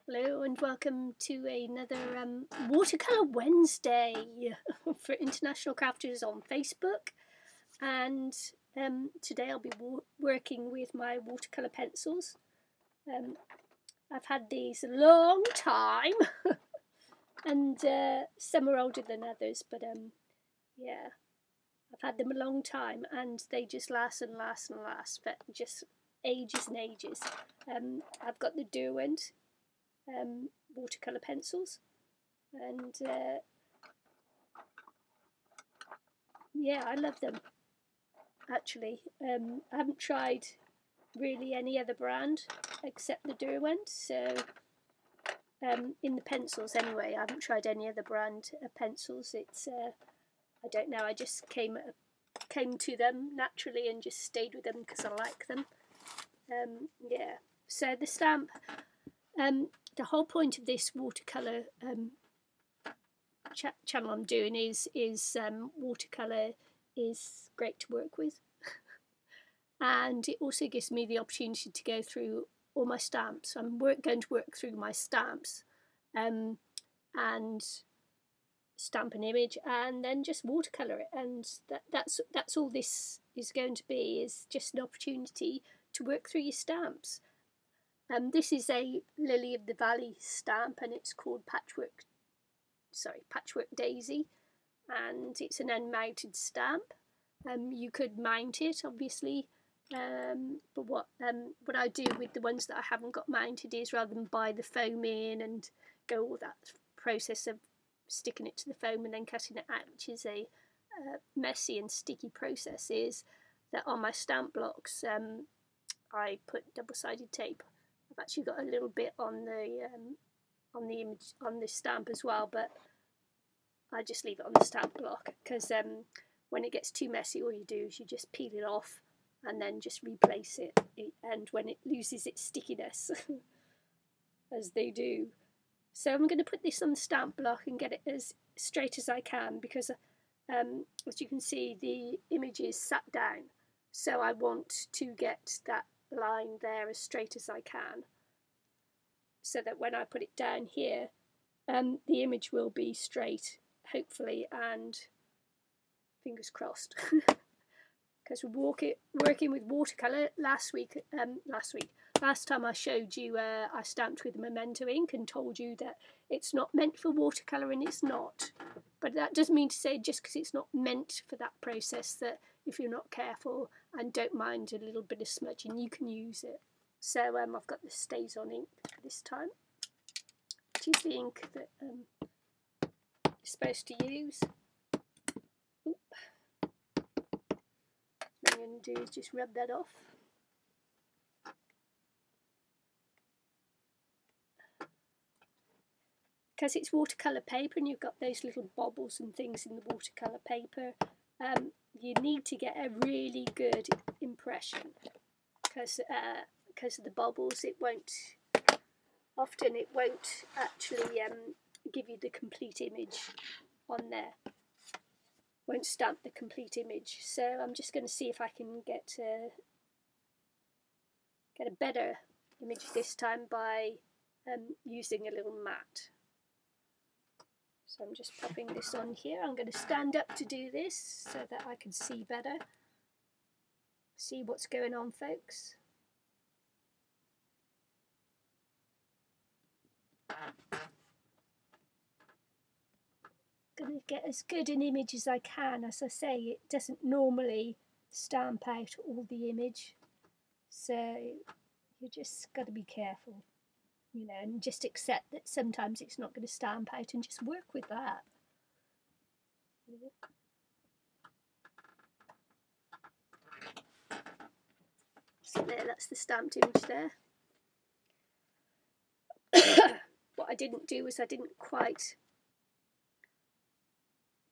Hello and welcome to another Watercolour Wednesday for International Crafters on Facebook. And today I'll be working with my watercolour pencils. I've had these a long time and some are older than others, but yeah, I've had them a long time and they just last and last and last for just ages and ages. I've got the Derwent watercolour pencils, and yeah, I love them actually. I haven't tried really any other brand except the Derwent, so in the pencils anyway, I haven't tried any other brand of pencils. It's I don't know, I just came to them naturally and just stayed with them because I like them. Yeah, so the stamp, the whole point of this watercolour channel I'm doing is watercolour is great to work with, and it also gives me the opportunity to go through all my stamps. I'm going to work through my stamps and stamp an image and then just watercolour it, and that's all this is going to be, is just an opportunity to work through your stamps. This is a Lily of the Valley stamp and it's called Patchwork Daisy, and it's an unmounted stamp. You could mount it obviously, but what I do with the ones that I haven't got mounted is, rather than buy the foam in and go all that process of sticking it to the foam and then cutting it out, which is a messy and sticky process, is that on my stamp blocks I put double-sided tape. I've actually got a little bit on the image on this stamp as well, but I just leave it on the stamp block because when it gets too messy, all you do is you just peel it off and then just replace it, and when it loses its stickiness as they do. So I'm going to put this on the stamp block and get it as straight as I can, because as you can see, the image is sat down, so I want to get that line there as straight as I can, so that when I put it down here, the image will be straight, hopefully, and fingers crossed. Because we're working with watercolour. Last time I showed you, I stamped with Memento ink and told you that it's not meant for watercolour, and it's not. But that doesn't mean to say just because it's not meant for that process that if you're not careful and don't mind a little bit of smudging, you can use it. So I've got the StazOn ink this time, which is the ink that you're supposed to use. Oop. What I'm going to do is just rub that off. Because it's watercolour paper and you've got those little bobbles and things in the watercolour paper, you need to get a really good impression, because of the bobbles. It won't actually give you the complete image on there. Won't stamp the complete image. So I'm just going to see if I can get a better image this time by using a little mat. So I'm just popping this on here. I'm going to stand up to do this so that I can see better. See what's going on, folks. Going to get as good an image as I can. As I say, it doesn't normally stamp out all the image, so you just got to be careful, you know, and just accept that sometimes it's not going to stamp out and just work with that. So there, that's the stamped image there. What I didn't do was I didn't quite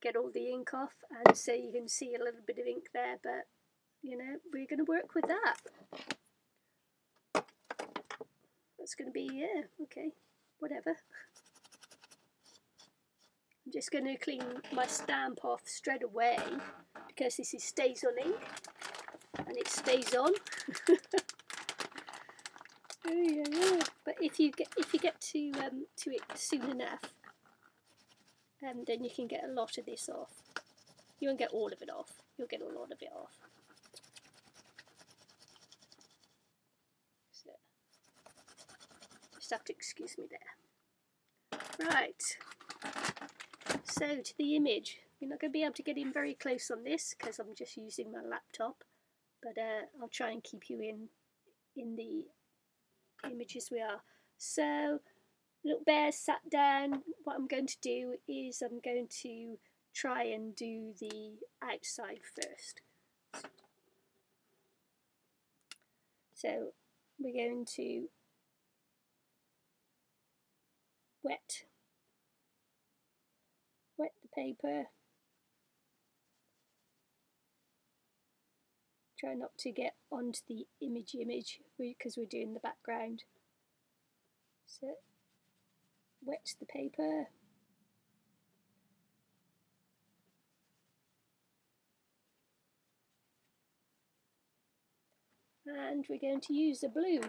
get all the ink off, and so you can see a little bit of ink there, but you know, we're going to work with that. That's going to be, yeah, okay, whatever. I'm just going to clean my stamp off straight away because this is StazOn ink and it stays on. Yeah. But if you get to it soon enough, then you can get a lot of this off. You won't get all of it off. You'll get a lot of it off. So, just have to excuse me there. Right. So to the image. You're not going to be able to get in very close on this because I'm just using my laptop, but I'll try and keep you in the image as we are. So little bear sat down. What I'm going to do is I'm going to try and do the outside first. So we're going to wet the paper. Try not to get onto the image because we're doing the background. So wet the paper. And we're going to use a blue.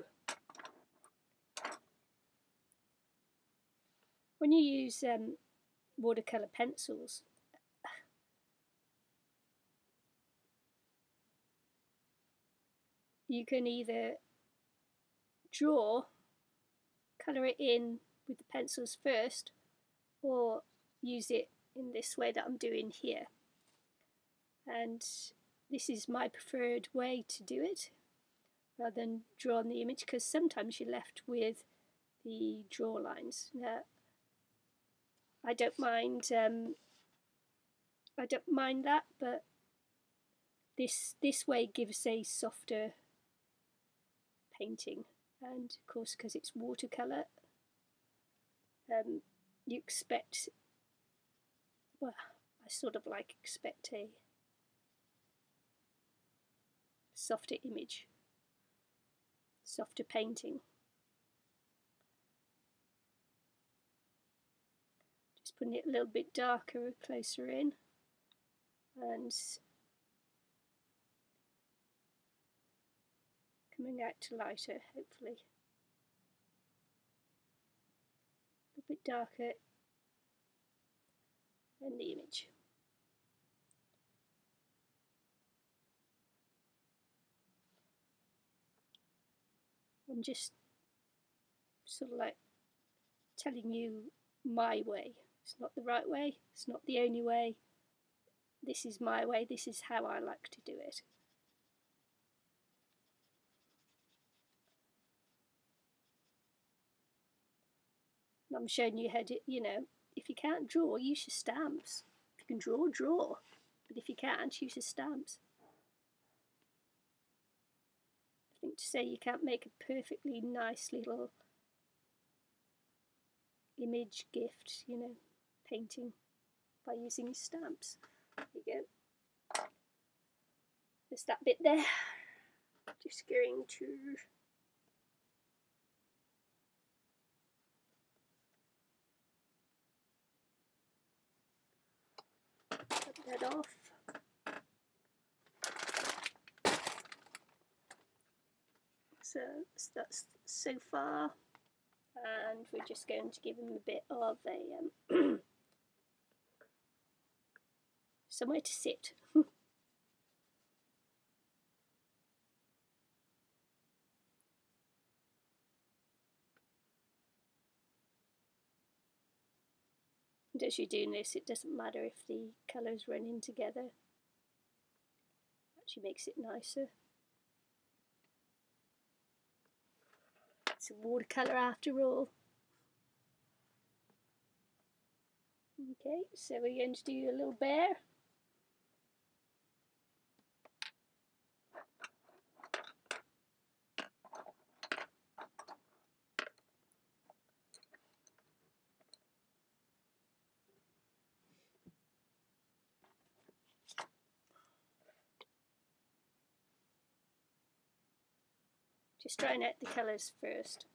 When you use watercolour pencils, you can either colour it in with the pencils first, or use it in this way that I'm doing here. And this is my preferred way to do it, rather than draw on the image, because sometimes you're left with the draw lines. Now, I don't mind that, but this way gives a softer painting, and of course because it's watercolour, you expect, well, I sort of expect a softer image, softer painting. Just putting it a little bit darker, closer in, and coming out to lighter, hopefully. A little bit darker than the image. I'm just sort of telling you my way. It's not the right way, it's not the only way. This is my way, this is how I like to do it. And I'm showing you how to, if you can't draw, use your stamps. If you can draw, draw. But if you can't, use your stamps. I think to say you can't make a perfectly nice little image gift, painting by using stamps. There you go. There's that bit there. Just going to cut that off. So that's so far, and we're just going to give him a bit of a somewhere to sit. And as you're doing this, it doesn't matter if the colours run in together. Actually makes it nicer. It's a watercolour after all. Okay, so we're going to do a little bear. Just trying out the colours first.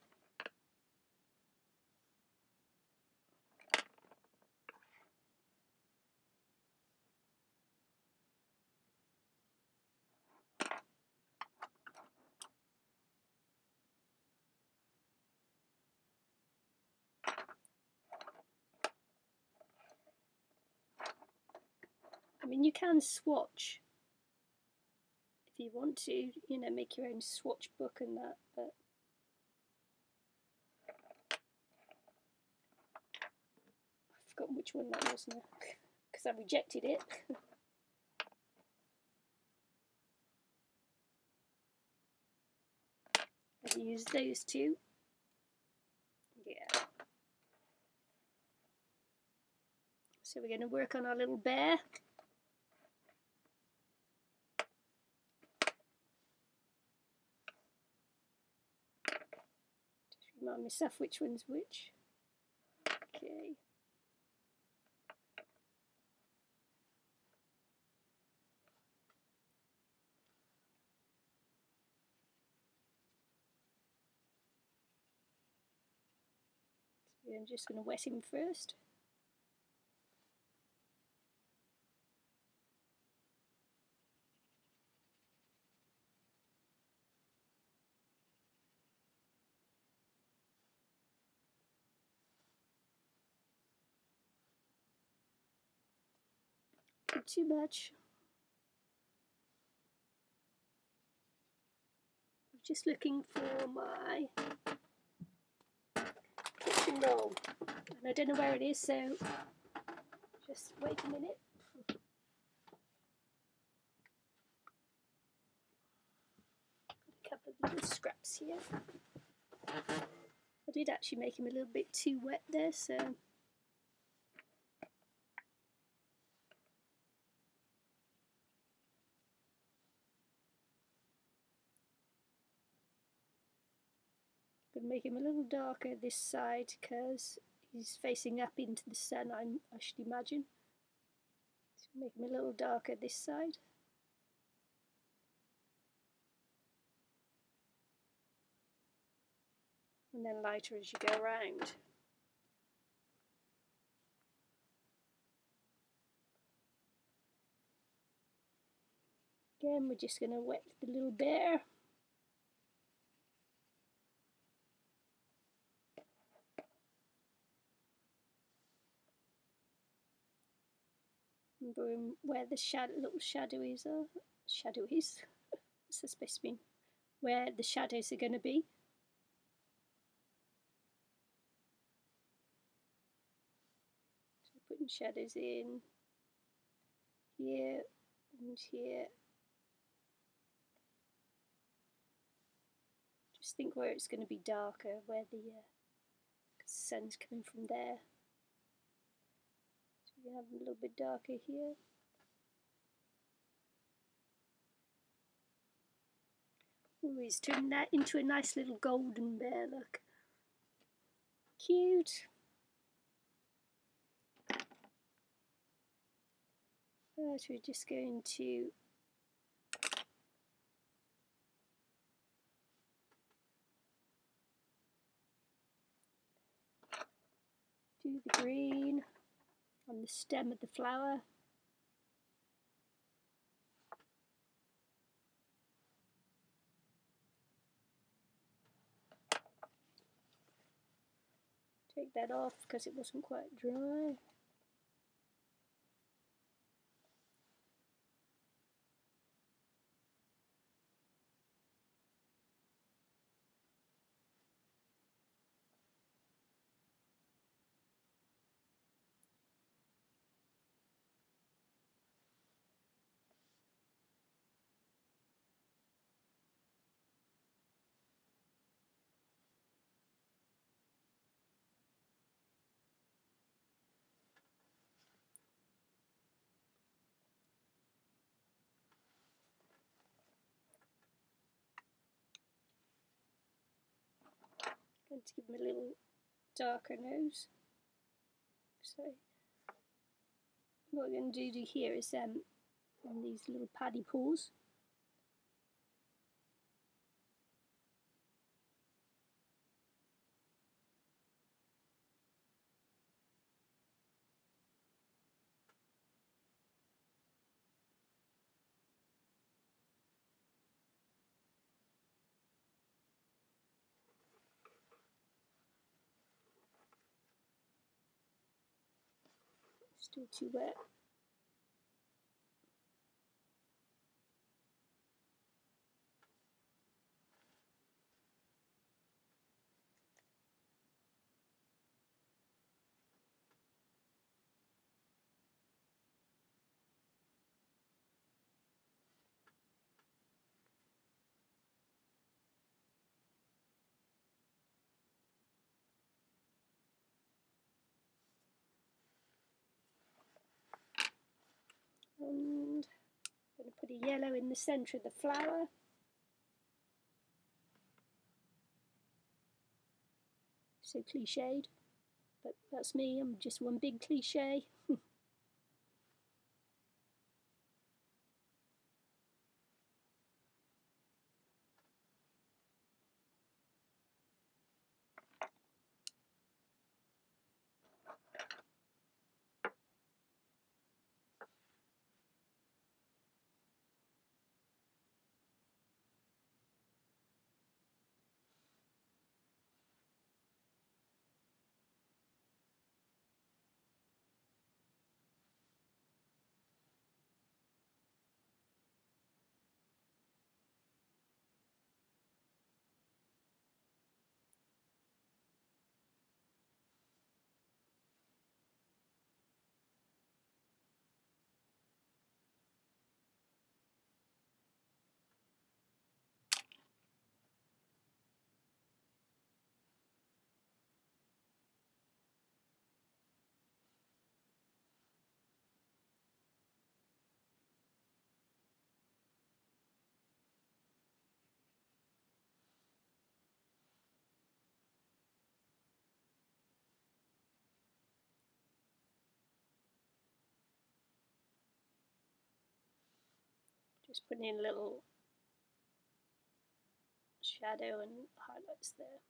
mean, you can swatch if you want to, you know, make your own swatch book and that, but I've forgotten which one that was now because I rejected it. I've used those two. Yeah. So we're going to work on our little bear. Just remind myself which one's which. Okay. So I'm just going to wet him first. Not too much. I'm just looking for my kitchen roll, and I don't know where it is, so just wait a minute. A couple of little scraps here. I did actually make him a little bit too wet there, so I'm going to make him a little darker this side because he's facing up into the sun, I should imagine. So make him a little darker this side. And then lighter as you go around. Again, we're just going to wet the little bear. Remember where the little shadowies are? Shadowies? What's that supposed to mean? Where the shadows are going to be. So putting shadows in here and here. Just think where it's going to be darker, where the sun's coming from there. So we have a little bit darker here. Ooh, he's turned that into a nice little golden bear, look. Cute. So we're just going to do the green on the stem of the flower. Take that off because it wasn't quite dry. Going to give him a little darker nose. So what we're going to do here is on these little paddy paws. Still too wet. And I'm going to put a yellow in the centre of the flower. So cliched, but that's me, I'm just one big cliche. Just putting in a little shadow and highlights there.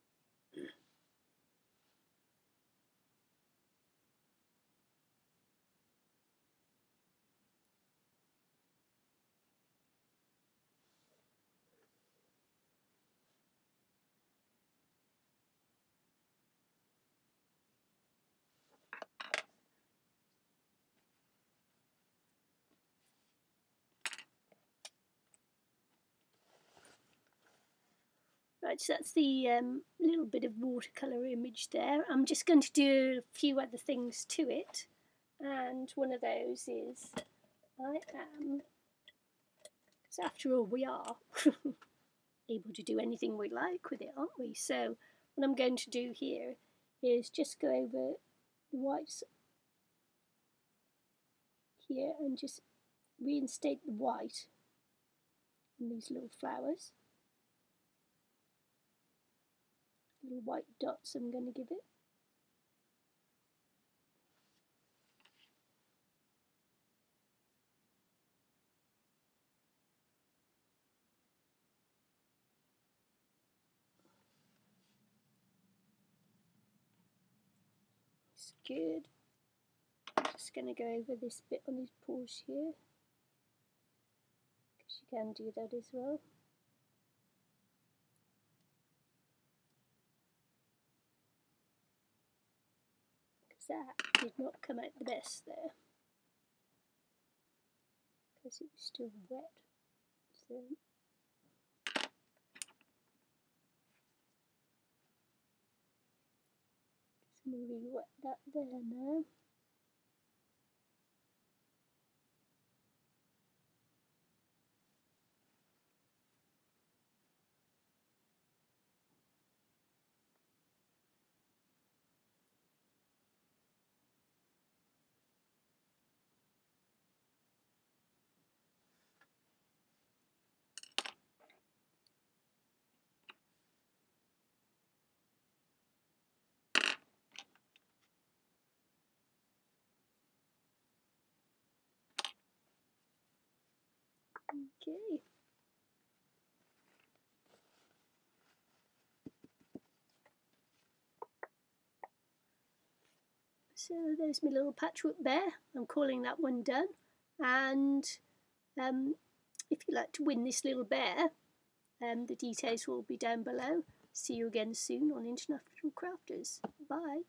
Right, so that's the little bit of watercolour image there. I'm just going to do a few other things to it, and one of those is because after all we are able to do anything we like with it, aren't we? So what I'm going to do here is just go over the whites here and just reinstate the white in these little flowers. Little white dots I'm going to give it. It's good. I'm just going to go over this bit on his paws here, because you can do that as well. Because that did not come out the best there, because it was still wet. So just going to re-wet that there now. Okay. So there's my little patchwork bear. I'm calling that one done. And if you'd like to win this little bear, the details will be down below. See you again soon on International Crafters. Bye.